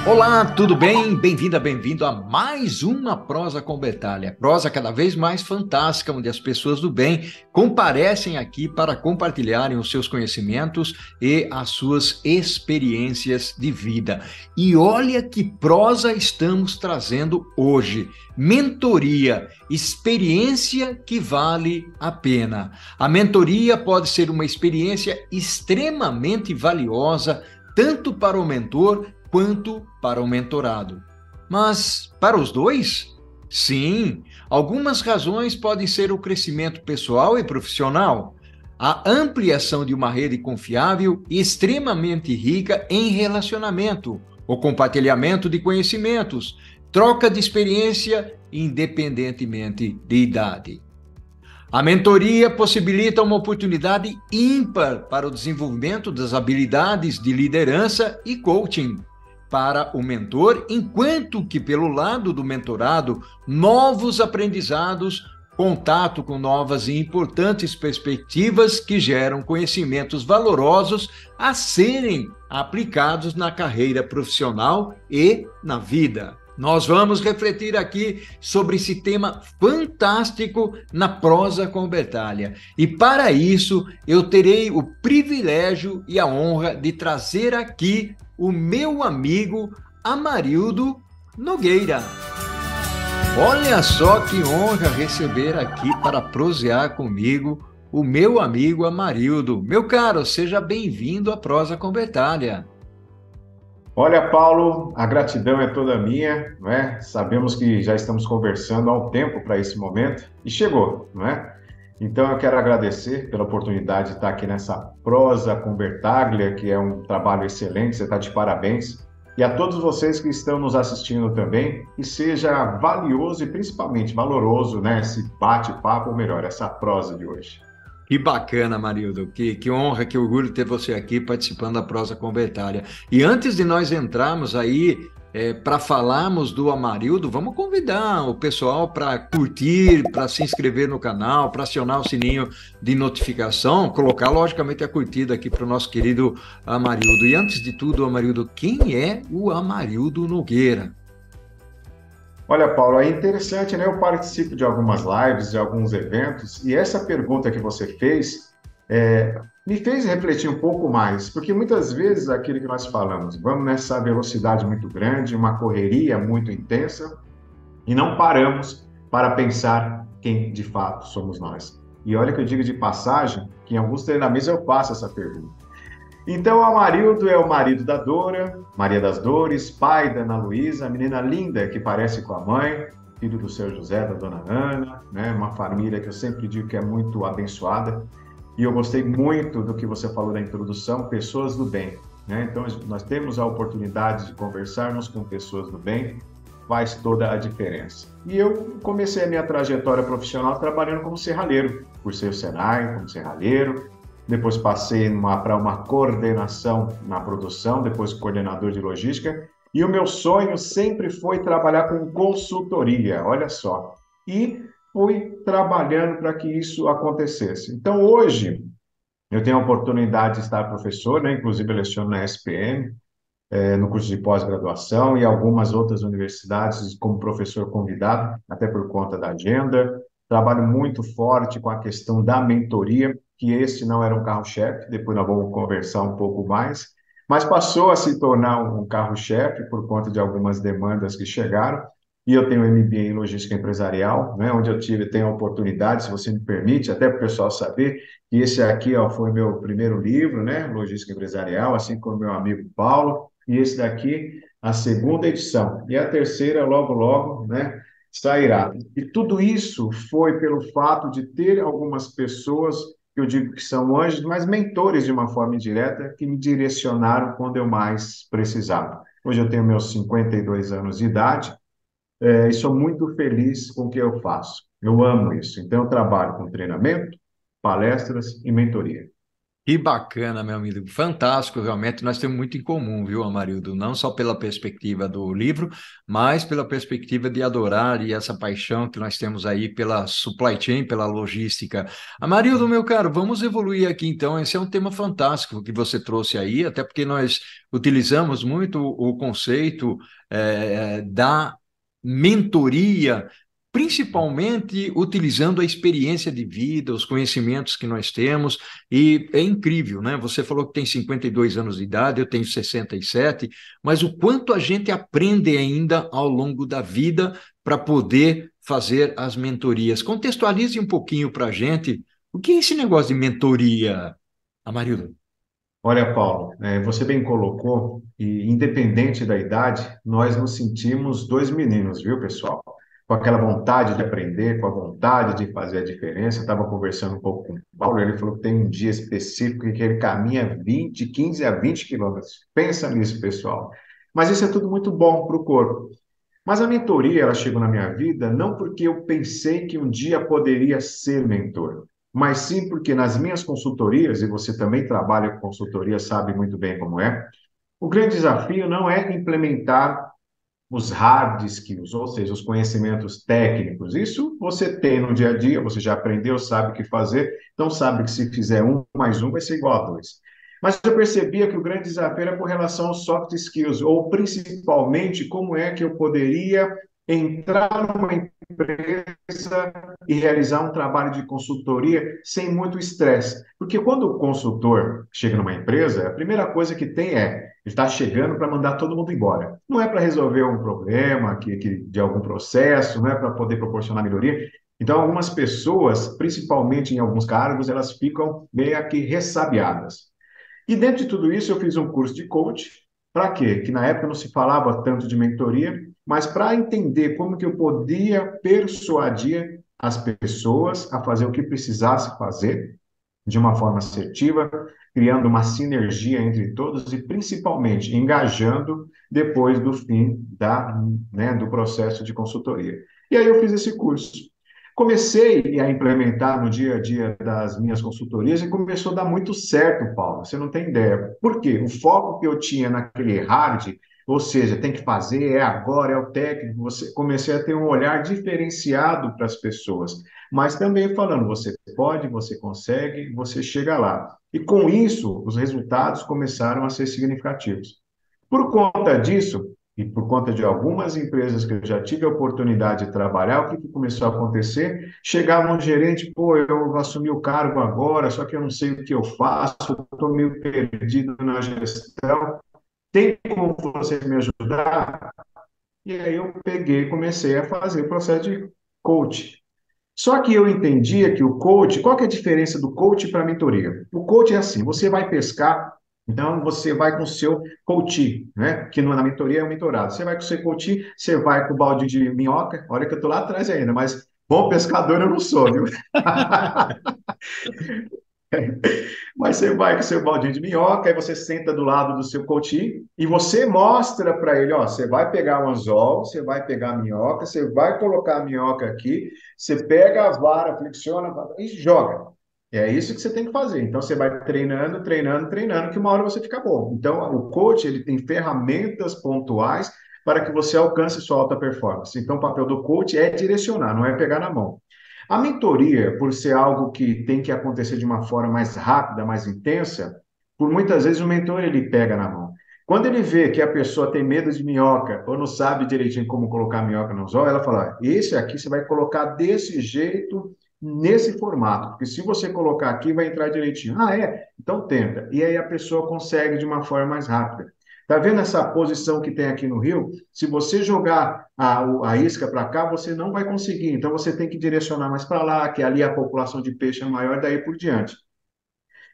Olá, tudo bem? Bem-vinda, bem-vindo a mais uma Prosa com Bertalha. Prosa cada vez mais fantástica, onde as pessoas do bem comparecem aqui para compartilharem os seus conhecimentos e as suas experiências de vida. E olha que prosa estamos trazendo hoje. Mentoria, experiência que vale a pena. A mentoria pode ser uma experiência extremamente valiosa, tanto para o mentor quanto para o mentorado. Mas para os dois? Sim, algumas razões podem ser o crescimento pessoal e profissional, a ampliação de uma rede confiável e extremamente rica em relacionamento, o compartilhamento de conhecimentos, troca de experiência independentemente de idade. A mentoria possibilita uma oportunidade ímpar para o desenvolvimento das habilidades de liderança e coaching para o mentor, enquanto que, pelo lado do mentorado, novos aprendizados, contato com novas e importantes perspectivas que geram conhecimentos valorosos a serem aplicados na carreira profissional e na vida. Nós vamos refletir aqui sobre esse tema fantástico na Prosa com Bertalha. E para isso, eu terei o privilégio e a honra de trazer aqui o meu amigo Amarildo Nogueira. Olha só que honra receber aqui para prosear comigo o meu amigo Amarildo. Meu caro, seja bem-vindo à Prosa com Bertalha. Olha, Paulo, a gratidão é toda minha, não é? Sabemos que já estamos conversando há um tempo para esse momento e chegou, não é? Então eu quero agradecer pela oportunidade de estar aqui nessa prosa com Bertaglia, que é um trabalho excelente, você está de parabéns. E a todos vocês que estão nos assistindo também, que seja valioso e principalmente valoroso, né? Esse bate-papo, ou melhor, essa prosa de hoje. Que bacana, Marildo. Que honra, que orgulho ter você aqui participando da Prosa Convertária. E antes de nós entrarmos aí para falarmos do Amarildo, vamos convidar o pessoal para curtir, para se inscrever no canal, para acionar o sininho de notificação, colocar logicamente a curtida aqui para o nosso querido Amarildo. E antes de tudo, Amarildo, quem é o Amarildo Nogueira? Olha, Paulo, é interessante, né? Eu participo de algumas lives, de alguns eventos, e essa pergunta que você fez me fez refletir um pouco mais, porque muitas vezes aquilo que nós falamos, vamos nessa velocidade muito grande, uma correria muito intensa, e não paramos para pensar quem de fato somos nós. E olha que eu digo de passagem, que em alguns treinamentos eu faço essa pergunta. Então, o Amarildo é o marido da Dora, Maria das Dores, pai da Ana Luísa, a menina linda que parece com a mãe, filho do seu José, da dona Ana, né? Uma família que eu sempre digo que é muito abençoada. E eu gostei muito do que você falou na introdução, pessoas do bem, né? Então, nós temos a oportunidade de conversarmos com pessoas do bem, faz toda a diferença. E eu comecei a minha trajetória profissional trabalhando como serralheiro, por ser o Senai, como serralheiro, depois passei para uma coordenação na produção, depois coordenador de logística, e o meu sonho sempre foi trabalhar com consultoria, olha só. E fui trabalhando para que isso acontecesse. Então, hoje, eu tenho a oportunidade de estar professor, né? Inclusive eu leciono na SPM, no curso de pós-graduação e algumas outras universidades como professor convidado, até por conta da agenda. Trabalho muito forte com a questão da mentoria, que esse não era um carro-chefe, depois nós vamos conversar um pouco mais, mas passou a se tornar um carro-chefe por conta de algumas demandas que chegaram. E eu tenho MBA em logística empresarial, né, onde tenho a oportunidade, se você me permite, até para o pessoal saber, que esse aqui ó, foi meu primeiro livro, né, Logística Empresarial, assim como meu amigo Paulo, e esse daqui, a segunda edição. E a terceira, logo, logo, né, sairá. E tudo isso foi pelo fato de ter algumas pessoas, que eu digo que são anjos, mas mentores de uma forma indireta, que me direcionaram quando eu mais precisava. Hoje eu tenho meus 52 anos de idade, e sou muito feliz com o que eu faço. Eu amo isso. Então, eu trabalho com treinamento, palestras e mentoria. Que bacana, meu amigo. Fantástico, realmente. Nós temos muito em comum, viu, Amarildo? Não só pela perspectiva do livro, mas pela perspectiva de adorar e essa paixão que nós temos aí pela supply chain, pela logística. Amarildo, meu caro, vamos evoluir aqui então. Esse é um tema fantástico que você trouxe aí, até porque nós utilizamos muito o conceito da mentoria, principalmente utilizando a experiência de vida, os conhecimentos que nós temos. E é incrível, né? Você falou que tem 52 anos de idade, eu tenho 67, mas o quanto a gente aprende ainda ao longo da vida para poder fazer as mentorias. Contextualize um pouquinho para a gente o que é esse negócio de mentoria, Amarildo. Olha, Paulo, você bem colocou, e independente da idade, nós nos sentimos dois meninos, viu, pessoal? Com aquela vontade de aprender, com a vontade de fazer a diferença. Eu estava conversando um pouco com o Paulo, ele falou que tem um dia específico em que ele caminha 20, 15 a 20 quilômetros. Pensa nisso, pessoal. Mas isso é tudo muito bom para o corpo. Mas a mentoria, ela chegou na minha vida não porque eu pensei que um dia poderia ser mentor, mas sim porque nas minhas consultorias, e você também trabalha com consultoria, sabe muito bem como é, o grande desafio não é implementar os hard skills, ou seja, os conhecimentos técnicos. Isso você tem no dia a dia, você já aprendeu, sabe o que fazer, então sabe que se fizer um mais um vai ser igual a dois. Mas eu percebia que o grande desafio era com relação aos soft skills, ou principalmente como é que eu poderia entrar numa empresa e realizar um trabalho de consultoria sem muito estresse. Porque quando o consultor chega numa empresa, a primeira coisa que tem é, ele está chegando para mandar todo mundo embora. Não é para resolver um problema de algum processo, não é para poder proporcionar melhoria. Então, algumas pessoas, principalmente em alguns cargos, elas ficam meio que ressabiadas. E dentro de tudo isso, eu fiz um curso de coach. Para quê? Que na época não se falava tanto de mentoria, mas para entender como que eu podia persuadir as pessoas a fazer o que precisasse fazer de uma forma assertiva, criando uma sinergia entre todos e principalmente engajando depois do fim do processo de consultoria. E aí eu fiz esse curso. Comecei a implementar no dia a dia das minhas consultorias e começou a dar muito certo, Paulo. Você não tem ideia. Por quê? O foco que eu tinha naquele hard, ou seja, tem que fazer, é agora, é o técnico, comecei a ter um olhar diferenciado para as pessoas, mas também falando, você pode, você consegue, você chega lá. E com isso, os resultados começaram a ser significativos. Por conta disso, e por conta de algumas empresas que eu já tive a oportunidade de trabalhar, o que, que começou a acontecer? Chegava um gerente, pô, eu assumi o cargo agora, só que eu não sei o que eu faço, estou meio perdido na gestão, tem como você me ajudar? E aí eu peguei e comecei a fazer o processo de coach. Só que eu entendia que o coach, qual que é a diferença do coach para a mentoria? O coach é assim, você vai pescar, então você vai com o seu coach, né? Que na mentoria é o mentorado. Você vai com o seu coach, você vai com o balde de minhoca, olha que eu estou lá atrás ainda, mas bom pescador eu não sou, viu? Mas você vai com seu baldinho de minhoca, aí você senta do lado do seu coach e você mostra para ele, ó, você vai pegar um anzol, você vai pegar a minhoca, você vai colocar a minhoca aqui, você pega a vara, flexiona e joga. É isso que você tem que fazer. Então você vai treinando, treinando, treinando, que uma hora você fica bom. Então o coach, ele tem ferramentas pontuais para que você alcance sua alta performance. Então o papel do coach é direcionar, não é pegar na mão. A mentoria, por ser algo que tem que acontecer de uma forma mais rápida, mais intensa, por muitas vezes o mentor ele pega na mão. Quando ele vê que a pessoa tem medo de minhoca ou não sabe direitinho como colocar a minhoca no anzol, ela fala: esse aqui você vai colocar desse jeito, nesse formato, porque se você colocar aqui vai entrar direitinho. Ah, é? Então tenta. E aí a pessoa consegue de uma forma mais rápida. Tá vendo essa posição que tem aqui no rio? Se você jogar a isca para cá, você não vai conseguir. Então você tem que direcionar mais para lá, que ali a população de peixe é maior, daí por diante.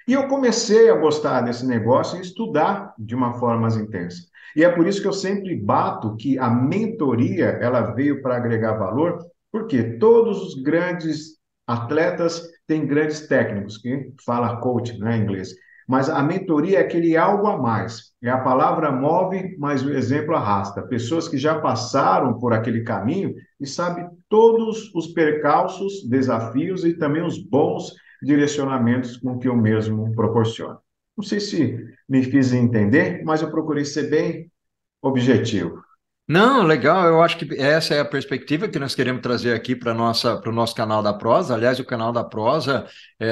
E eu comecei a gostar desse negócio e estudar de uma forma mais intensa. E é por isso que eu sempre bato que a mentoria, ela veio para agregar valor, porque todos os grandes atletas têm grandes técnicos, que fala coach, né, em inglês. Mas a mentoria é aquele algo a mais. É a palavra move, mas o exemplo arrasta. Pessoas que já passaram por aquele caminho e sabem todos os percalços, desafios e também os bons direcionamentos com que eu mesmo proporciono. Não sei se me fiz entender, mas eu procurei ser bem objetivo. Não, legal. Eu acho que essa é a perspectiva que nós queremos trazer aqui para o nosso canal da Prosa. Aliás, o canal da Prosa,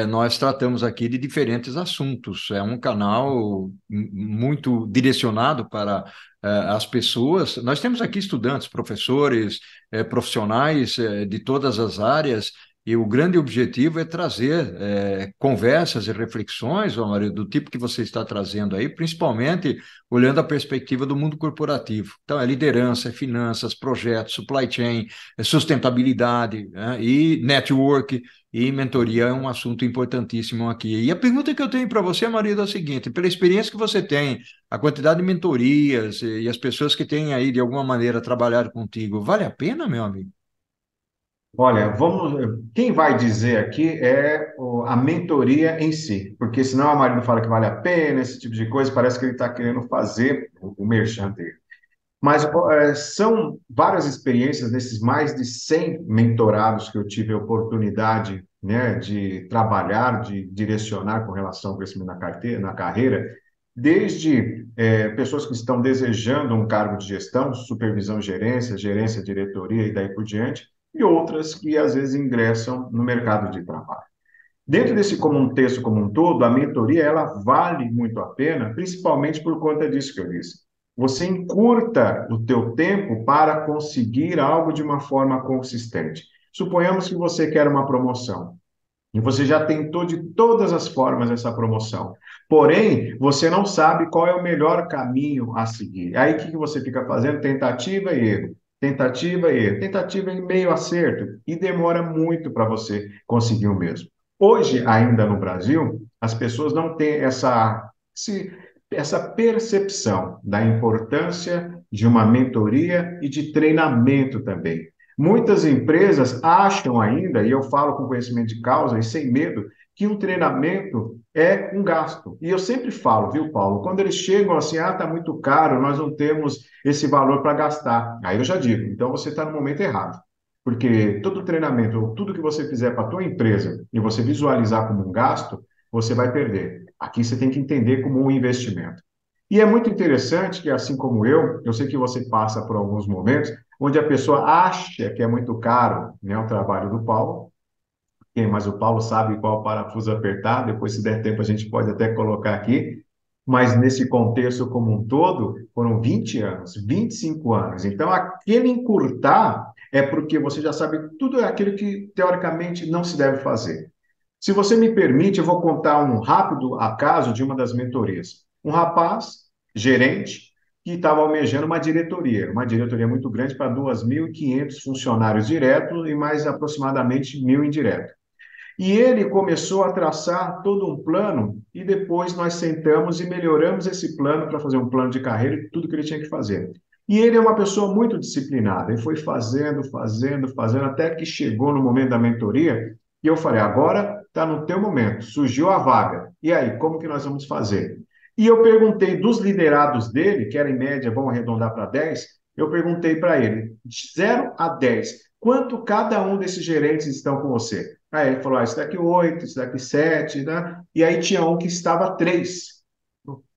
nós tratamos aqui de diferentes assuntos. É um canal muito direcionado para as pessoas. Nós temos aqui estudantes, professores, profissionais de todas as áreas. E o grande objetivo é trazer conversas e reflexões, ó, Maria, do tipo que você está trazendo aí, principalmente olhando a perspectiva do mundo corporativo. Então, é liderança, é finanças, projetos, supply chain, é sustentabilidade, né? E network e mentoria é um assunto importantíssimo aqui. E a pergunta que eu tenho para você, Maria, é a seguinte: pela experiência que você tem, a quantidade de mentorias e as pessoas que têm aí, de alguma maneira, trabalhado contigo, vale a pena, meu amigo? Olha, quem vai dizer aqui é a mentoria em si, porque senão a Marina fala que vale a pena, esse tipo de coisa, parece que ele está querendo fazer o merchan dele. Mas são várias experiências desses mais de 100 mentorados que eu tive a oportunidade, né, de trabalhar, de direcionar com relação ao crescimento na carreira, desde pessoas que estão desejando um cargo de gestão, supervisão, gerência, diretoria e daí por diante, e outras que às vezes ingressam no mercado de trabalho. Dentro desse contexto como um todo, a mentoria ela vale muito a pena, principalmente por conta disso que eu disse. Você encurta o teu tempo para conseguir algo de uma forma consistente. Suponhamos que você quer uma promoção e você já tentou de todas as formas essa promoção. Porém, você não sabe qual é o melhor caminho a seguir. Aí o que você fica fazendo? Tentativa e erro. Tentativa e erro. Tentativa e meio acerto. E demora muito para você conseguir o mesmo. Hoje, ainda no Brasil, as pessoas não têm essa percepção da importância de uma mentoria e de treinamento também. Muitas empresas acham ainda, e eu falo com conhecimento de causa e sem medo, que um treinamento é um gasto. E eu sempre falo, viu, Paulo, quando eles chegam assim, tá muito caro, nós não temos esse valor para gastar. Aí eu já digo, então você está no momento errado. Porque todo treinamento, ou tudo que você fizer para a tua empresa e você visualizar como um gasto, você vai perder. Aqui você tem que entender como um investimento. E é muito interessante que, assim como eu sei que você passa por alguns momentos onde a pessoa acha que é muito caro, né, o trabalho do Paulo, mas o Paulo sabe qual parafuso apertar, depois, se der tempo, a gente pode até colocar aqui, mas nesse contexto como um todo, foram 20 anos, 25 anos. Então, aquele encurtar é porque você já sabe tudo aquilo que, teoricamente, não se deve fazer. Se você me permite, eu vou contar um rápido acaso de uma das mentorias. Um rapaz, gerente, que estava almejando uma diretoria muito grande para 2.500 funcionários diretos e mais aproximadamente 1.000 indiretos. E ele começou a traçar todo um plano e depois nós sentamos e melhoramos esse plano para fazer um plano de carreira e tudo que ele tinha que fazer. E ele é uma pessoa muito disciplinada e foi fazendo, até que chegou no momento da mentoria e eu falei, agora está no teu momento, surgiu a vaga. E aí, como que nós vamos fazer? E eu perguntei dos liderados dele, que era em média, vamos arredondar para 10, eu perguntei para ele, de 0 a 10, quanto cada um desses gerentes estão com você? Aí ele falou, esse daqui 8, esse daqui 7, né? E aí tinha um que estava 3.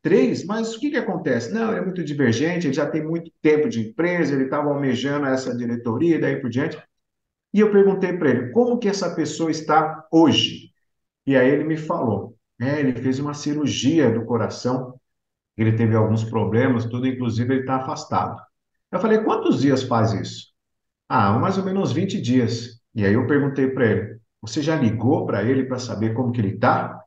3? Mas o que acontece? Não, ele é muito divergente, ele já tem muito tempo de empresa, ele estava almejando essa diretoria e daí por diante. E eu perguntei para ele, como que essa pessoa está hoje? E aí ele me falou, ele fez uma cirurgia do coração, ele teve alguns problemas, tudo, inclusive ele está afastado. Eu falei, quantos dias faz isso? Mais ou menos 20 dias. E aí eu perguntei para ele, você já ligou para ele para saber como que ele está?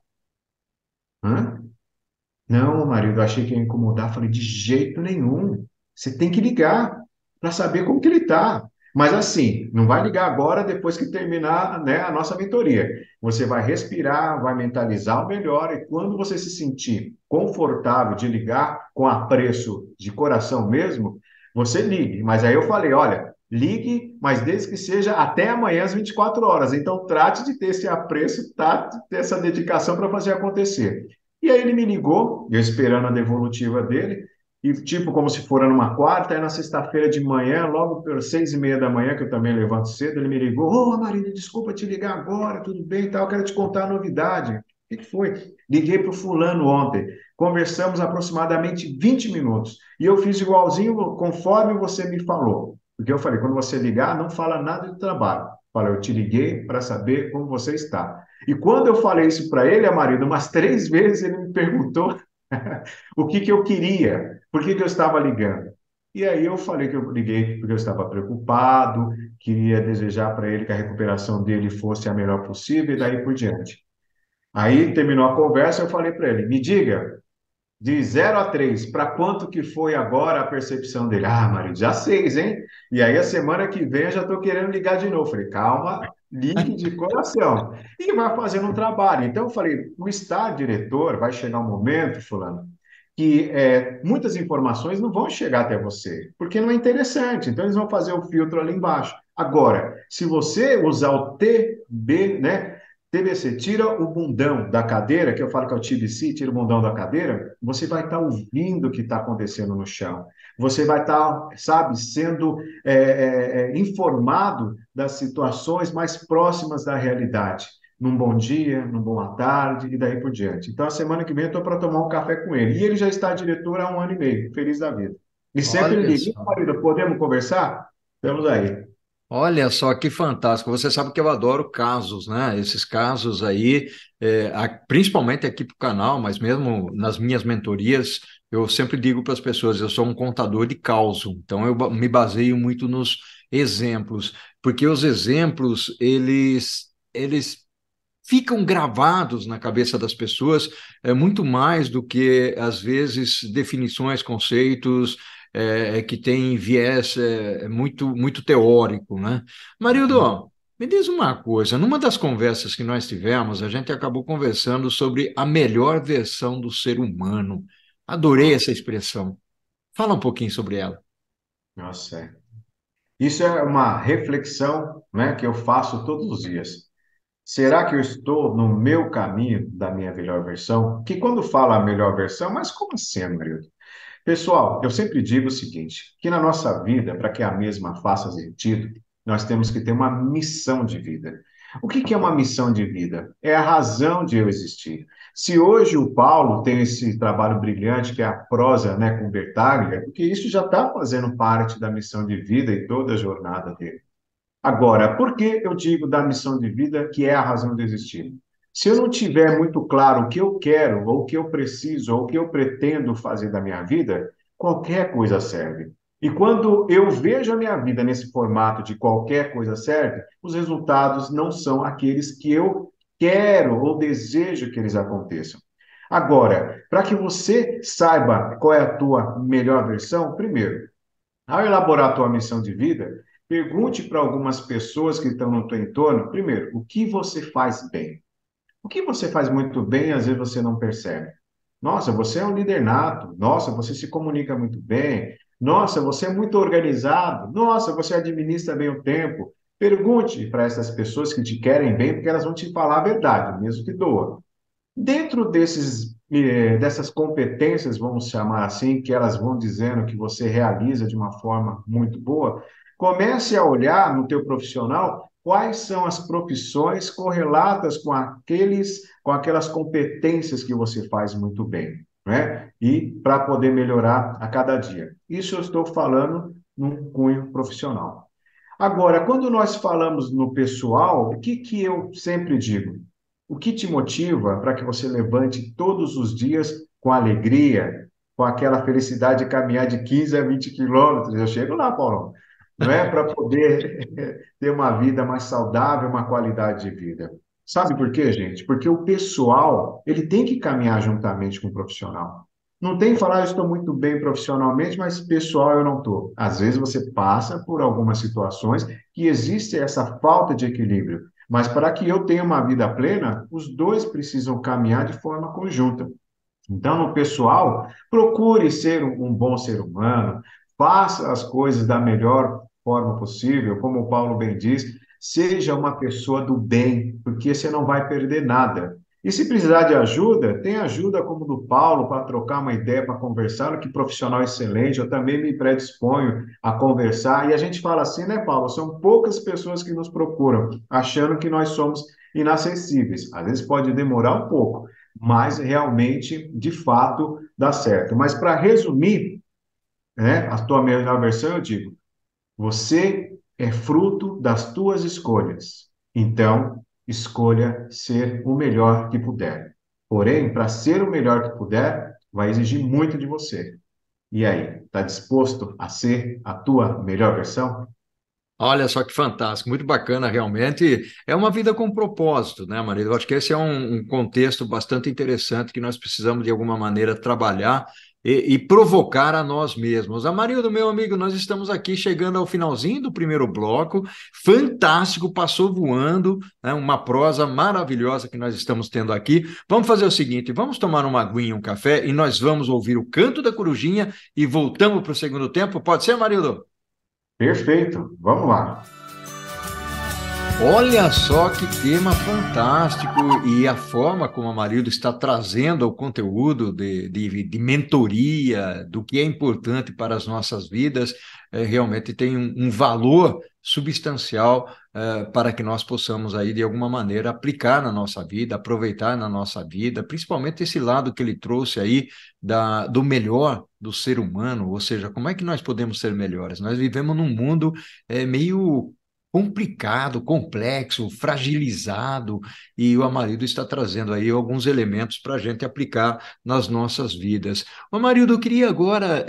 Não, marido, eu achei que ia incomodar. Falei, de jeito nenhum. Você tem que ligar para saber como que ele está. Mas assim, não vai ligar agora, depois que terminar, né, a nossa mentoria. Você vai respirar, vai mentalizar o melhor, e quando você se sentir confortável de ligar com apreço de coração mesmo, você ligue. Mas aí eu falei, olha, ligue, mas desde que seja até amanhã às 24 horas. Então trate de ter esse apreço, trate de ter essa dedicação para fazer acontecer. E aí ele me ligou, eu esperando a devolutiva dele, e tipo como se for numa quarta, aí na sexta-feira de manhã, logo pelas 6:30 da manhã, que eu também levanto cedo, ele me ligou, ô Marina, desculpa te ligar agora, tudo bem e tal, eu quero te contar a novidade. O que que foi? Liguei para o fulano ontem, conversamos aproximadamente 20 minutos, e eu fiz igualzinho conforme você me falou, porque eu falei, quando você ligar, não fala nada de trabalho. Falei, eu te liguei para saber como você está. E quando eu falei isso para ele, marido, umas 3 vezes ele me perguntou o que que eu queria, por que que eu estava ligando. E aí eu falei que eu liguei porque eu estava preocupado, queria desejar para ele que a recuperação dele fosse a melhor possível e daí por diante. Aí terminou a conversa, eu falei para ele, me diga, de 0 a 3, para quanto que foi agora a percepção dele? Ah, marido, já 6, hein? E aí a semana que vem eu já estou querendo ligar de novo. Falei, calma, ligue de coração. E vai fazendo um trabalho. Então eu falei, o estar diretor vai chegar um momento, fulano, que muitas informações não vão chegar até você, porque não é interessante. Então eles vão fazer o filtro ali embaixo. Agora, se você usar o TB, né? TBC, tira o bundão da cadeira, que eu falo que é o TBC, tira o bundão da cadeira, você vai estar ouvindo o que está acontecendo no chão. Você vai estar, sabe, sendo informado das situações mais próximas da realidade. Num bom dia, num boa tarde e daí por diante. Então, a semana que vem eu estou para tomar um café com ele. E ele já está diretor há 1 ano e meio, feliz da vida. E sempre Olha liga, só. marido, podemos conversar? Estamos aí. Olha só que fantástico. Você sabe que eu adoro casos, né? Esses casos aí, principalmente aqui para o canal, mas mesmo nas minhas mentorias, eu sempre digo para as pessoas, eu sou um contador de causo. Então me baseio muito nos exemplos, porque os exemplos, eles ficam gravados na cabeça das pessoas, muito mais do que, às vezes, definições, conceitos, que têm viés muito teórico, né? Marildo, me diz uma coisa, numa das conversas que nós tivemos, a gente acabou conversando sobre a melhor versão do ser humano. Adorei essa expressão. Fala um pouquinho sobre ela. Nossa, isso é uma reflexão, né, que eu faço todos os dias. Será que eu estou no meu caminho da minha melhor versão? Que quando fala a melhor versão, mas como assim, Amarildo? Pessoal, eu sempre digo o seguinte, que na nossa vida, para que a mesma faça sentido, nós temos que ter uma missão de vida. O que que é uma missão de vida? É a razão de eu existir. Se hoje o Paulo tem esse trabalho brilhante que é a prosa, né, com Bertaglia, é porque isso já está fazendo parte da missão de vida e toda a jornada dele. Agora, por que eu digo da missão de vida que é a razão de existir? Se eu não tiver muito claro o que eu quero, ou o que eu preciso, ou o que eu pretendo fazer da minha vida, qualquer coisa serve. E quando eu vejo a minha vida nesse formato de qualquer coisa serve, os resultados não são aqueles que eu quero ou desejo que eles aconteçam. Agora, para que você saiba qual é a tua melhor versão, primeiro, ao elaborar a tua missão de vida, pergunte para algumas pessoas que estão no teu entorno, primeiro, o que você faz bem? O que você faz muito bem, às vezes você não percebe. Nossa, você é um líder nato. Nossa, você se comunica muito bem. Nossa, você é muito organizado. Nossa, você administra bem o tempo. Pergunte para essas pessoas que te querem bem, porque elas vão te falar a verdade, mesmo que doa. Dentro dessas competências, vamos chamar assim, que elas vão dizendo que você realiza de uma forma muito boa, comece a olhar no teu profissional quais são as profissões correlatas com aquelas competências que você faz muito bem, né? E para poder melhorar a cada dia. Isso eu estou falando num cunho profissional. Agora, quando nós falamos no pessoal, o que que eu sempre digo? O que te motiva para que você levante todos os dias com alegria, com aquela felicidade de caminhar de 15 a 20 quilômetros? Eu chego lá, Paulo. Não é para poder ter uma vida mais saudável, uma qualidade de vida. Sabe por quê, gente? Porque o pessoal, ele tem que caminhar juntamente com o profissional. Não tem que falar, eu estou muito bem profissionalmente, mas pessoal eu não estou. Às vezes você passa por algumas situações que existe essa falta de equilíbrio. Mas para que eu tenha uma vida plena, os dois precisam caminhar de forma conjunta. Então, no pessoal, procure ser um bom ser humano, faça as coisas da melhor forma possível, como o Paulo bem diz, seja uma pessoa do bem, porque você não vai perder nada. E se precisar de ajuda, tem ajuda como do Paulo para trocar uma ideia, para conversar, que profissional excelente, eu também me predisponho a conversar. E a gente fala assim, né, Paulo? São poucas pessoas que nos procuram, achando que nós somos inacessíveis. Às vezes pode demorar um pouco, mas realmente, de fato, dá certo. Mas para resumir, né, a tua melhor versão, eu digo, você é fruto das tuas escolhas. Então, escolha ser o melhor que puder. Porém, para ser o melhor que puder, vai exigir muito de você. E aí, está disposto a ser a tua melhor versão? Olha só que fantástico, muito bacana realmente. É uma vida com propósito, né, Maria? Eu acho que esse é um contexto bastante interessante que nós precisamos, de alguma maneira, trabalhar e provocar a nós mesmos. Amarildo, meu amigo, nós estamos aqui chegando ao finalzinho do primeiro bloco. Fantástico, passou voando, né? Uma prosa maravilhosa que nós estamos tendo aqui. Vamos fazer o seguinte: vamos tomar uma aguinha, um café, e nós vamos ouvir o canto da corujinha e voltamos para o segundo tempo. Pode ser, Amarildo? Perfeito, vamos lá. Olha só que tema fantástico e a forma como a Marilda está trazendo o conteúdo de mentoria, do que é importante para as nossas vidas, realmente tem um valor substancial para que nós possamos aí, de alguma maneira, aplicar na nossa vida, aproveitar na nossa vida, principalmente esse lado que ele trouxe aí do melhor do ser humano, ou seja, como é que nós podemos ser melhores? Nós vivemos num mundo meio complicado, complexo, fragilizado, e o Amarildo está trazendo aí alguns elementos para a gente aplicar nas nossas vidas. O Amarildo, eu queria agora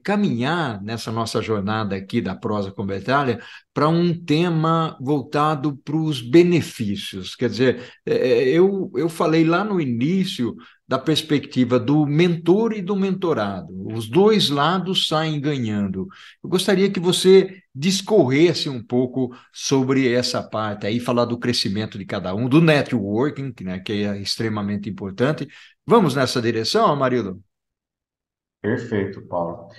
caminhar nessa nossa jornada aqui da Prosa com Betália para um tema voltado para os benefícios. Quer dizer, eu falei lá no início da perspectiva do mentor e do mentorado. Os dois lados saem ganhando. Eu gostaria que você discorresse um pouco sobre essa parte aí, falar do crescimento de cada um, do networking, né, que é extremamente importante. Vamos nessa direção, Amarildo? Perfeito, Paulo.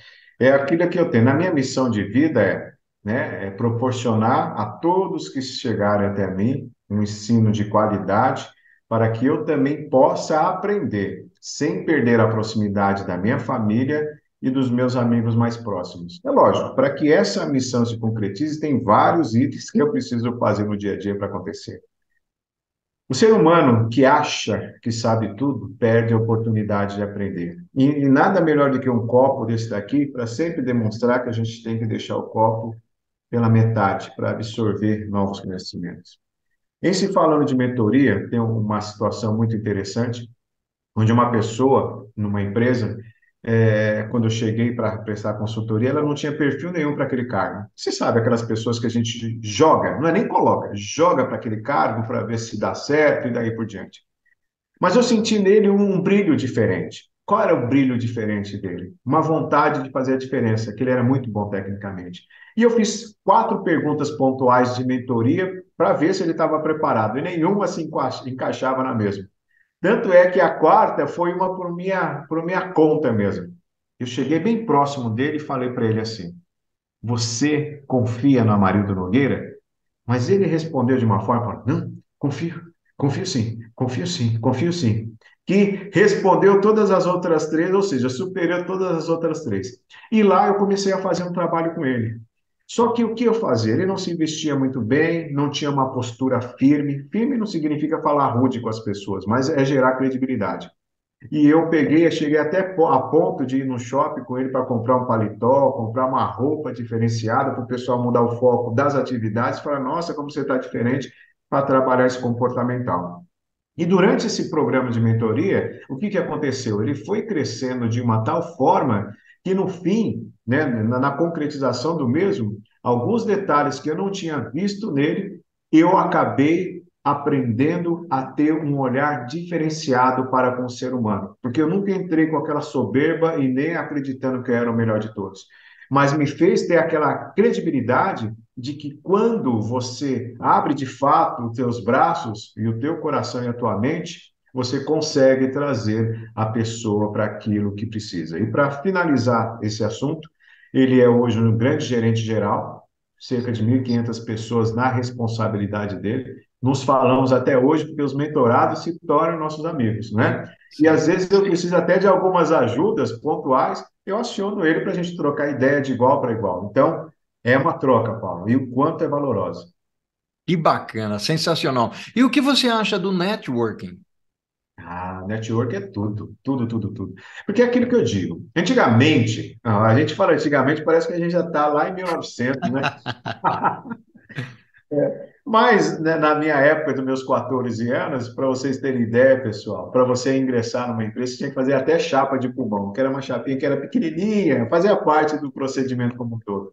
É aquilo que eu tenho. Na minha missão de vida é proporcionar a todos que chegarem até mim um ensino de qualidade para que eu também possa aprender, sem perder a proximidade da minha família e dos meus amigos mais próximos. É lógico, para que essa missão se concretize, tem vários itens que eu preciso fazer no dia a dia para acontecer. O ser humano que acha que sabe tudo perde a oportunidade de aprender. E nada melhor do que um copo desse daqui para sempre demonstrar que a gente tem que deixar o copo pela metade para absorver novos conhecimentos. Em se falando de mentoria, tem uma situação muito interessante onde uma pessoa numa empresa, quando eu cheguei para prestar consultoria, ela não tinha perfil nenhum para aquele cargo. Você sabe, aquelas pessoas que a gente joga, não é nem coloca, joga para aquele cargo para ver se dá certo e daí por diante. Mas eu senti nele um brilho diferente. Qual era o brilho diferente dele? Uma vontade de fazer a diferença, que ele era muito bom tecnicamente. E eu fiz 4 perguntas pontuais de mentoria para ver se ele estava preparado, e nenhuma se encaixava na mesma. Tanto é que a quarta foi uma por minha conta mesmo. Eu cheguei bem próximo dele e falei para ele assim: Você confia no Amarildo Nogueira? Mas ele respondeu de uma forma: Não, confio, confio sim, confio sim, confio sim. Que respondeu todas as outras três, ou seja, superou todas as outras três. E lá eu comecei a fazer um trabalho com ele. Só que o que eu fazia? Ele não se vestia muito bem, não tinha uma postura firme. Firme não significa falar rude com as pessoas, mas é gerar credibilidade. E eu peguei, cheguei até a ponto de ir no shopping com ele para comprar um paletó, comprar uma roupa diferenciada para o pessoal mudar o foco das atividades, falar, nossa, como você está diferente para trabalhar esse comportamental. E durante esse programa de mentoria, o que aconteceu? Ele foi crescendo de uma tal forma que no fim, né, na concretização do mesmo, alguns detalhes que eu não tinha visto nele, eu acabei aprendendo a ter um olhar diferenciado para com o ser humano, porque eu nunca entrei com aquela soberba e nem acreditando que eu era o melhor de todos, mas me fez ter aquela credibilidade de que quando você abre de fato os teus braços e o teu coração e a tua mente, você consegue trazer a pessoa para aquilo que precisa. E para finalizar esse assunto, ele é hoje um grande gerente geral, cerca de 1.500 pessoas na responsabilidade dele, nos falamos até hoje, porque os mentorados se tornam nossos amigos, né? E Sim. às vezes eu preciso até de algumas ajudas pontuais, eu aciono ele para a gente trocar ideia de igual para igual. Então, é uma troca, Paulo, e o quanto é valorosa. Que bacana, sensacional. E o que você acha do networking? Ah, network é tudo, tudo, tudo, tudo. Porque é aquilo que eu digo. Antigamente, a gente fala antigamente, parece que a gente já está lá em 1900, né? Mas, né, na minha época, dos meus 14 anos, para vocês terem ideia, pessoal, para você ingressar numa empresa, você tinha que fazer até chapa de pulmão, que era uma chapinha que era pequenininha, fazia parte do procedimento como um todo.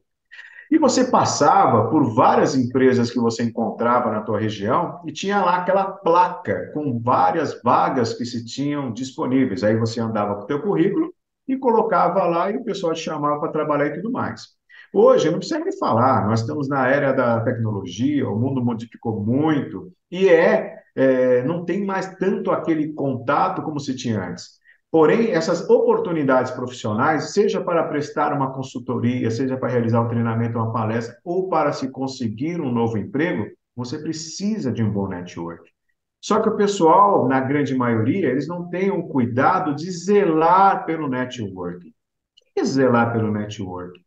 E você passava por várias empresas que você encontrava na tua região e tinha lá aquela placa com várias vagas que se tinham disponíveis. Aí você andava com o teu currículo e colocava lá e o pessoal te chamava para trabalhar e tudo mais. Hoje, não precisa nem falar, nós estamos na era da tecnologia, o mundo modificou muito e não tem mais tanto aquele contato como se tinha antes. Porém, essas oportunidades profissionais, seja para prestar uma consultoria, seja para realizar um treinamento, uma palestra, ou para se conseguir um novo emprego, você precisa de um bom network. Só que o pessoal, na grande maioria, eles não têm o cuidado de zelar pelo network. O que é zelar pelo network?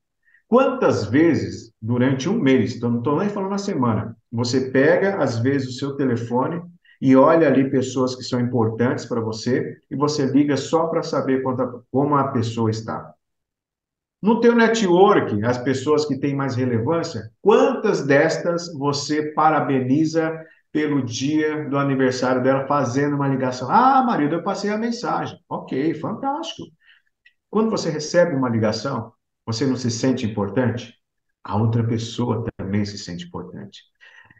Quantas vezes, durante um mês, então não estou nem falando na semana, você pega, às vezes, o seu telefone e olha ali pessoas que são importantes para você e você liga só para saber como a pessoa está. No teu network, as pessoas que têm mais relevância, quantas destas você parabeniza pelo dia do aniversário dela fazendo uma ligação? Ah, marido, eu passei a mensagem. Ok, fantástico. Quando você recebe uma ligação, você não se sente importante? A outra pessoa também se sente importante.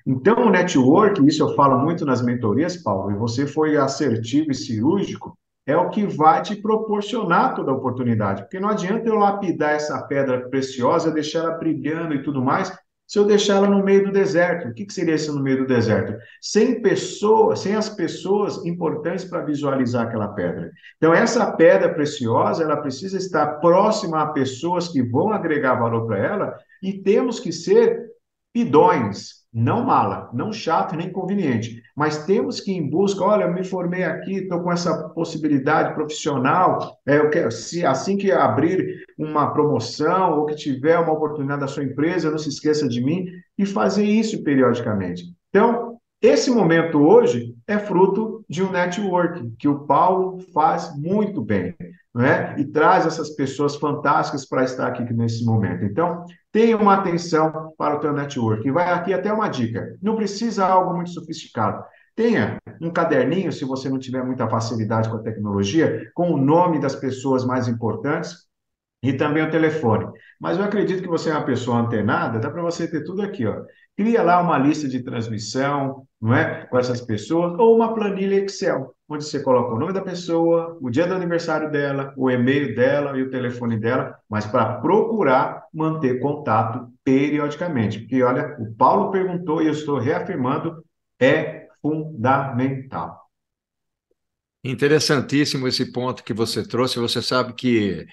Então, o network, isso eu falo muito nas mentorias, Paulo, e você foi assertivo e cirúrgico, é o que vai te proporcionar toda a oportunidade. Porque não adianta eu lapidar essa pedra preciosa, deixar ela brilhando e tudo mais, se eu deixar ela no meio do deserto. O que seria isso no meio do deserto? Sem pessoas, sem as pessoas importantes para visualizar aquela pedra. Então, essa pedra preciosa, ela precisa estar próxima a pessoas que vão agregar valor para ela, e temos que ser idões, não mala, não chato nem inconveniente, mas temos que ir em busca, olha, eu me formei aqui, estou com essa possibilidade profissional, eu quero, se assim que abrir uma promoção ou que tiver uma oportunidade da sua empresa, não se esqueça de mim, e fazer isso periodicamente. Então, esse momento hoje é fruto de um network que o Paulo faz muito bem, não é? E traz essas pessoas fantásticas para estar aqui nesse momento. Então, tenha uma atenção para o teu network. E vai aqui até uma dica. Não precisa algo muito sofisticado. Tenha um caderninho, se você não tiver muita facilidade com a tecnologia, com o nome das pessoas mais importantes e também o telefone. Mas eu acredito que você é uma pessoa antenada, dá para você ter tudo aqui, ó. Cria lá uma lista de transmissão, não é? Com essas pessoas, ou uma planilha Excel, onde você coloca o nome da pessoa, o dia do aniversário dela, o e-mail dela e o telefone dela, mas para procurar manter contato periodicamente. Porque, olha, o Paulo perguntou e eu estou reafirmando, é fundamental. Interessantíssimo esse ponto que você trouxe. Você sabe que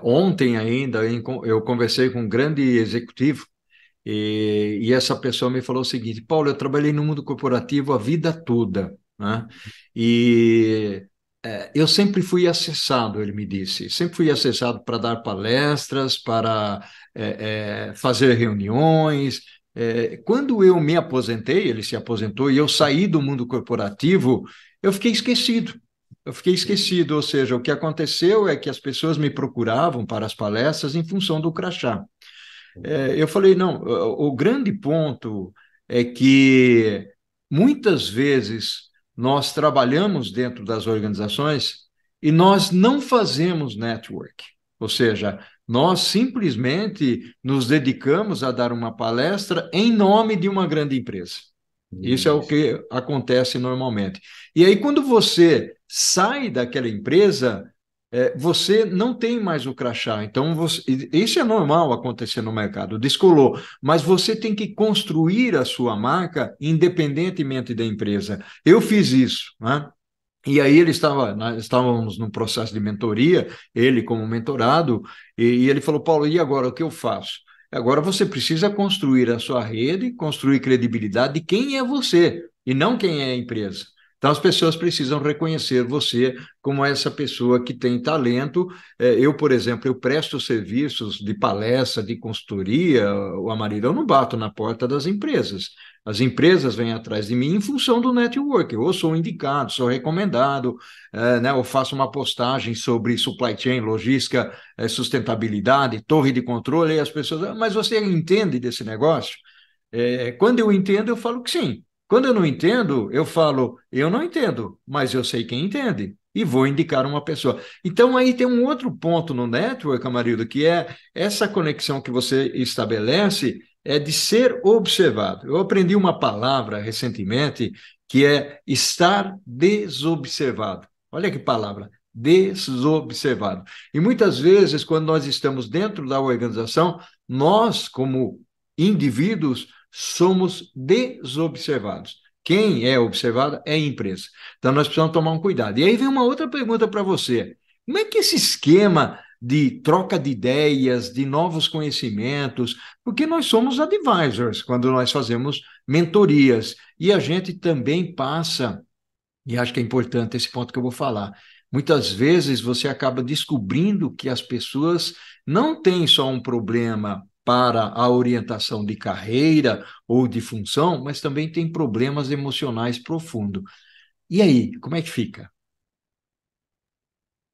ontem ainda eu conversei com um grande executivo e essa pessoa me falou o seguinte: Paulo, eu trabalhei no mundo corporativo a vida toda, né? E eu sempre fui acessado, ele me disse, sempre fui acessado para dar palestras, para fazer reuniões. Quando eu me aposentei, ele se aposentou e eu saí do mundo corporativo, eu fiquei esquecido. Eu fiquei esquecido, ou seja, o que aconteceu é que as pessoas me procuravam para as palestras em função do crachá. Eu falei, não, o grande ponto é que muitas vezes nós trabalhamos dentro das organizações e nós não fazemos network, ou seja, nós simplesmente nos dedicamos a dar uma palestra em nome de uma grande empresa. Isso é o Isso. que acontece normalmente. E aí, quando você sai daquela empresa, você não tem mais o crachá. Então, isso é normal acontecer no mercado, descolou. Mas você tem que construir a sua marca independentemente da empresa. Eu fiz isso, né? E aí nós estávamos num processo de mentoria, ele como mentorado, e ele falou, Paulo, e agora o que eu faço? Agora você precisa construir a sua rede, construir credibilidade de quem é você. e não quem é a empresa. Então, as pessoas precisam reconhecer você como essa pessoa que tem talento. Eu, por exemplo, eu presto serviços de palestra, de consultoria, o Amarildo, eu não bato na porta das empresas. As empresas vêm atrás de mim em função do network. Eu sou indicado, sou recomendado, né? Eu faço uma postagem sobre supply chain, logística, sustentabilidade, torre de controle, e as pessoas, mas você entende desse negócio? Quando eu entendo, eu falo que sim. Quando eu não entendo, eu falo, eu não entendo, mas eu sei quem entende e vou indicar uma pessoa. Então, aí tem um outro ponto no network, Amarildo, que é essa conexão que você estabelece é de ser observado. Eu aprendi uma palavra recentemente que é estar desobservado. Olha que palavra, desobservado. E muitas vezes, quando nós estamos dentro da organização, nós, como indivíduos, somos desobservados. Quem é observado é a empresa. Então, nós precisamos tomar um cuidado. E aí vem uma outra pergunta para você. Como é que esse esquema de troca de ideias, de novos conhecimentos, porque nós somos advisors quando nós fazemos mentorias, e a gente também passa, e acho que é importante esse ponto que eu vou falar, muitas vezes você acaba descobrindo que as pessoas não têm só um problema para a orientação de carreira ou de função, mas também tem problemas emocionais profundos. E aí, como é que fica?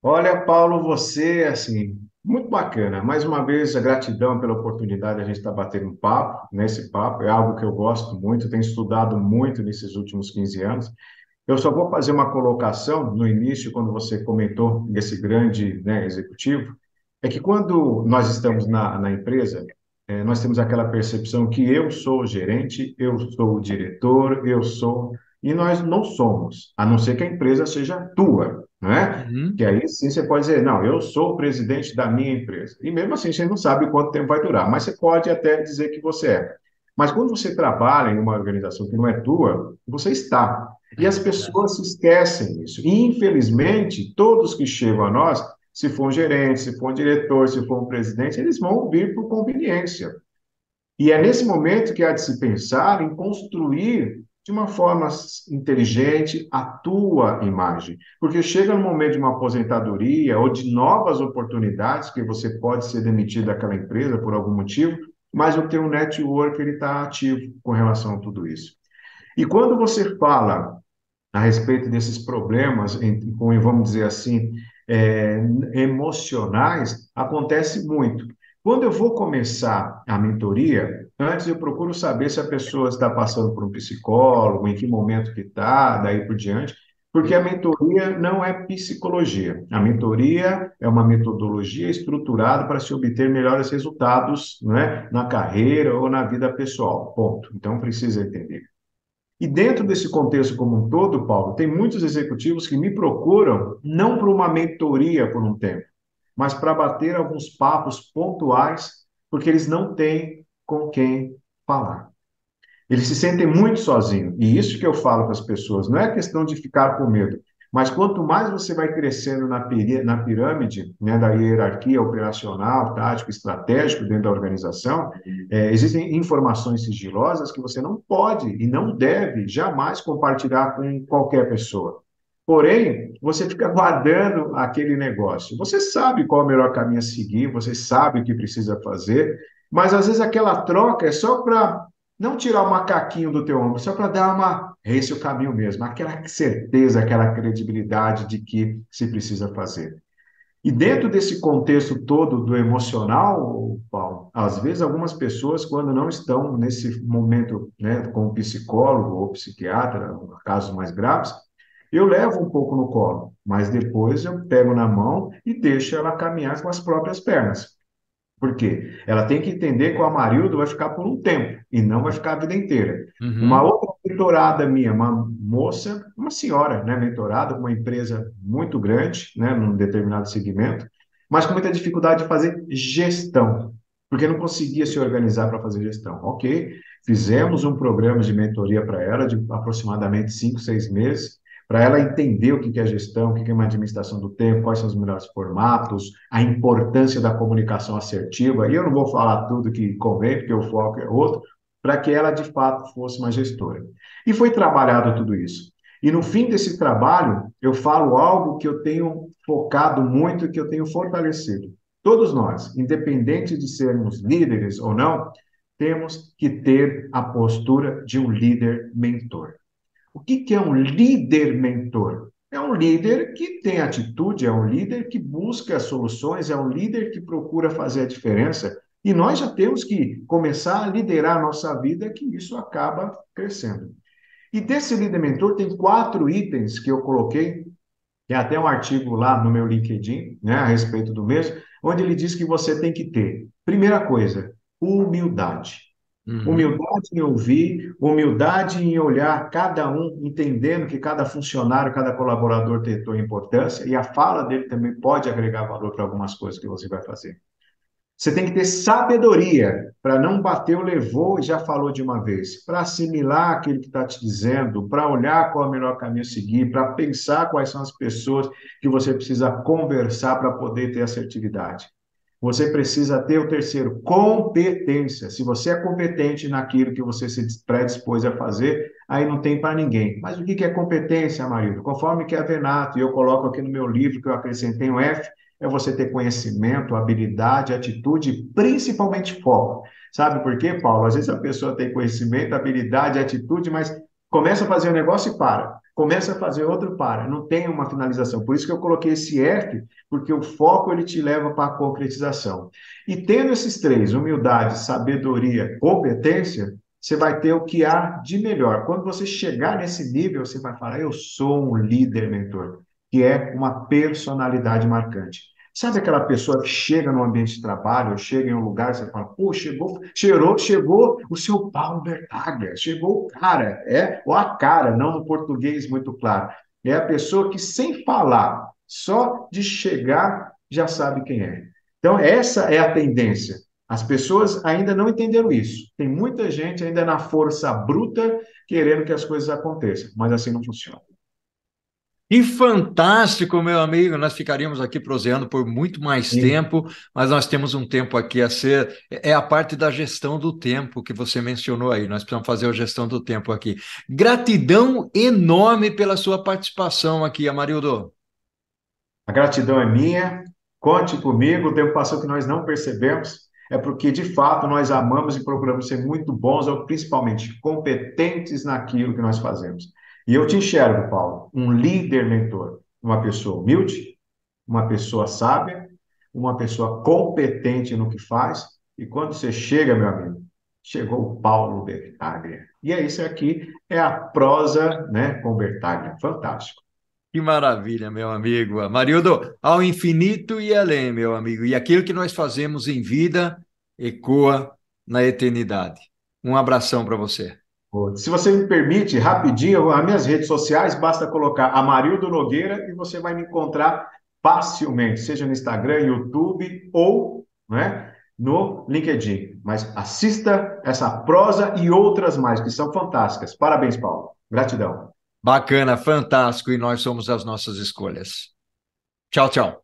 Olha, Paulo, você, assim, muito bacana. Mais uma vez, a gratidão pela oportunidade de a gente estar batendo um papo, nesse papo. É algo que eu gosto muito, tenho estudado muito nesses últimos 15 anos. Eu só vou fazer uma colocação no início, quando você comentou desse grande, né, executivo, é que quando nós estamos na empresa, nós temos aquela percepção que eu sou o gerente, eu sou o diretor, eu sou... E nós não somos, a não ser que a empresa seja tua, não é? Que Uhum. aí sim você pode dizer, não, eu sou o presidente da minha empresa. E mesmo assim você não sabe quanto tempo vai durar, mas você pode até dizer que você é. Mas quando você trabalha em uma organização que não é tua, você está. E É as verdade. pessoas se esquecem disso. E, infelizmente, todos que chegam a nós, se for um gerente, se for um diretor, se for um presidente, eles vão vir por conveniência. E é nesse momento que há de se pensar em construir de uma forma inteligente a tua imagem. Porque chega no momento de uma aposentadoria ou de novas oportunidades, que você pode ser demitido daquela empresa por algum motivo, mas o teu network ele está ativo com relação a tudo isso. E quando você fala a respeito desses problemas, vamos dizer assim, é, emocionais, acontece muito. Quando eu vou começar a mentoria, antes eu procuro saber se a pessoa está passando por um psicólogo, em que momento que está, daí por diante, porque a mentoria não é psicologia. A mentoria é uma metodologia estruturada para se obter melhores resultados, né, na carreira ou na vida pessoal. Ponto. Então precisa entender. E dentro desse contexto como um todo, Paulo, tem muitos executivos que me procuram não para uma mentoria por um tempo, mas para bater alguns papos pontuais, porque eles não têm com quem falar. Eles se sentem muito sozinhos. E isso que eu falo para as pessoas, não é questão de ficar com medo, mas quanto mais você vai crescendo na pirâmide, né, da hierarquia operacional, tático, estratégico dentro da organização, existem informações sigilosas que você não pode e não deve jamais compartilhar com qualquer pessoa. Porém, você fica guardando aquele negócio. Você sabe qual é o melhor caminho a seguir, você sabe o que precisa fazer, mas às vezes aquela troca é só para não tirar o macaquinho do teu ombro, só para dar uma, esse é o caminho mesmo, aquela certeza, aquela credibilidade de que se precisa fazer. E dentro desse contexto todo do emocional, Paulo, às vezes algumas pessoas, quando não estão nesse momento, né, com o psicólogo ou psiquiatra, casos mais graves, eu levo um pouco no colo, mas depois eu pego na mão e deixo ela caminhar com as próprias pernas. Por quê? Ela tem que entender que o Amarildo vai ficar por um tempo e não vai ficar a vida inteira. Uma Uhum. outra mentorada minha, uma moça, uma senhora, né, mentorada com uma empresa muito grande, né, num determinado segmento, mas com muita dificuldade de fazer gestão, porque não conseguia se organizar para fazer gestão. Ok, fizemos um programa de mentoria para ela de aproximadamente 5, 6 meses, para ela entender o que é gestão, o que é uma administração do tempo, quais são os melhores formatos, a importância da comunicação assertiva. E eu não vou falar tudo que convém, porque o foco é outro, para que ela, de fato, fosse uma gestora. E foi trabalhado tudo isso. E no fim desse trabalho, eu falo algo que eu tenho focado muito, que eu tenho fortalecido. Todos nós, independente de sermos líderes ou não, temos que ter a postura de um líder mentor. O que é um líder mentor? É um líder que tem atitude, é um líder que busca soluções, é um líder que procura fazer a diferença. E nós já temos que começar a liderar a nossa vida, que isso acaba crescendo. E desse líder mentor tem 4 itens que eu coloquei, tem até um artigo lá no meu LinkedIn, né, a respeito do mesmo, onde ele diz que você tem que ter, primeira coisa, humildade. Uhum. Humildade em ouvir, humildade em olhar cada um, entendendo que cada funcionário, cada colaborador tem sua importância e a fala dele também pode agregar valor para algumas coisas que você vai fazer. Você tem que ter sabedoria para não bater o levou e já falou de uma vez, para assimilar aquilo que está te dizendo, para olhar qual é o melhor caminho a seguir, para pensar quais são as pessoas que você precisa conversar para poder ter assertividade. Você precisa ter o terceiro, competência. Se você é competente naquilo que você se predispôs a fazer, aí não tem para ninguém. Mas o que é competência, marido? Conforme que é Venato, e eu coloco aqui no meu livro que eu acrescentei um F, é você ter conhecimento, habilidade, atitude e principalmente foco. Sabe por quê, Paulo? Às vezes a pessoa tem conhecimento, habilidade, atitude, mas começa a fazer um negócio e para. Começa a fazer outro, para. Não tem uma finalização. Por isso que eu coloquei esse F, porque o foco ele te leva para a concretização. E tendo esses três, humildade, sabedoria, competência, você vai ter o que há de melhor. Quando você chegar nesse nível, você vai falar: eu sou um líder mentor, que é uma personalidade marcante. Sabe aquela pessoa que chega no ambiente de trabalho, ou chega em um lugar, e você fala, pô, chegou o seu Paulo Bertaga, chegou o cara, ou a cara, não no português muito claro. É a pessoa que, sem falar, só de chegar, já sabe quem é. Então, essa é a tendência. As pessoas ainda não entenderam isso. Tem muita gente ainda na força bruta querendo que as coisas aconteçam, mas assim não funciona. E fantástico, meu amigo. Nós ficaríamos aqui proseando por muito mais Sim. tempo, mas nós temos um tempo aqui a ser. É a parte da gestão do tempo que você mencionou aí. Nós precisamos fazer a gestão do tempo aqui. Gratidão enorme pela sua participação aqui, Amarildo. A gratidão é minha, conte comigo, o tempo passou que nós não percebemos, é porque de fato nós amamos e procuramos ser muito bons, ou principalmente competentes naquilo que nós fazemos. E eu te enxergo, Paulo, um líder mentor, uma pessoa humilde, uma pessoa sábia, uma pessoa competente no que faz, e quando você chega, meu amigo, chegou o Paulo Bertaglia. E é isso aqui, é a prosa, né, com Bertaglia. Fantástico. Que maravilha, meu amigo. Amarildo, ao infinito e além, meu amigo. E aquilo que nós fazemos em vida ecoa na eternidade. Um abração para você. Se você me permite, rapidinho, as minhas redes sociais, basta colocar Amarildo Nogueira e você vai me encontrar facilmente, seja no Instagram, YouTube ou, né, no LinkedIn. Mas assista essa prosa e outras mais, que são fantásticas. Parabéns, Paulo. Gratidão. Bacana, fantástico, e nós somos as nossas escolhas. Tchau, tchau.